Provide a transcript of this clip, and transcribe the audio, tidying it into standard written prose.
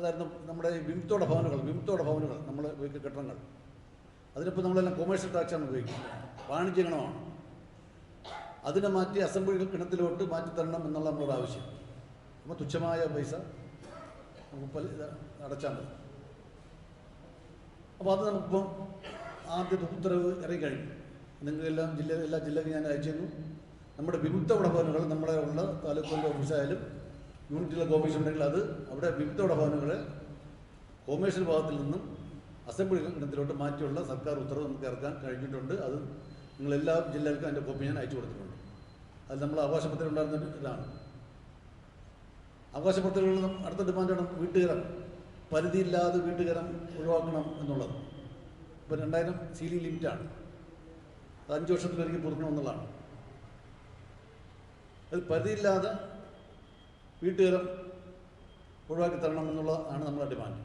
അതായിരുന്നു നമ്മുടെ വിമുക്തോടെ ഭവനുകൾ നമ്മൾ ഉപയോഗിക്കുന്ന കെട്ടിടങ്ങൾ. അതിനിപ്പോൾ നമ്മളെല്ലാം കൊമേഴ്ഷ്യൽ ടാക്സാണ് ഉപയോഗിക്കുന്നത്, വാണിജ്യഗണമാണ്. അതിനെ മാറ്റി അസംബ്ലി ഗണത്തിലോട്ട് മാറ്റിത്തരണം എന്നുള്ള നമ്മളൊരു ആവശ്യം. അപ്പോൾ തുച്ഛമായ പൈസ നമുക്ക് അടച്ചാൽ മതി. അപ്പോൾ അത് നമുക്കിപ്പം ആദ്യത്തെ ഉത്തരവ് ഇറങ്ങിക്കഴിഞ്ഞു. നിങ്ങളെല്ലാം എല്ലാ ജില്ലയ്ക്കും ഞാൻ അയച്ചിരുന്നു. നമ്മുടെ വിമുക്ത ഭവനുകൾ നമ്മുടെ ഉള്ള താലൂക്കിൻ്റെ ഓഫീസായാലും യൂണിറ്റിലെ കോമേഴ്സ് ഉണ്ടെങ്കിൽ അത് അവിടെ വിമുക്ത ഭവനുകളെ കൊമേഴ്ഷ്യൽ ഭാഗത്തിൽ നിന്നും അസംബ്ലി ഗണത്തിലോട്ട് മാറ്റിയുള്ള സർക്കാർ ഉത്തരവ് നമുക്ക് ഇറക്കാൻ കഴിഞ്ഞിട്ടുണ്ട്. അത് നിങ്ങളെല്ലാ ജില്ലകൾക്കും അതിൻ്റെ കോപ്പി ഞാൻ അയച്ചു കൊടുത്തിട്ടുണ്ട്. അത് നമ്മൾ അവകാശപത്രം ഉണ്ടായിരുന്ന ഇതാണ്. അവകാശപത്രങ്ങളിൽ അടുത്ത ഡിമാൻഡാണ് വീട്ടുകരം, പരിധിയില്ലാതെ വീട്ടുകരം ഒഴിവാക്കണം എന്നുള്ളത്. ഇപ്പോൾ 2000 സീലിംഗ് ലിമിറ്റാണ്. അത് 5 വർഷത്തിലൊരിക്കൽ പുതുക്കണമെന്നുള്ളതാണ്. അത് പരിധിയില്ലാതെ വീട്ടുകരം ഒഴിവാക്കി തരണം എന്നുള്ളതാണ് നമ്മുടെ ഡിമാൻഡ്.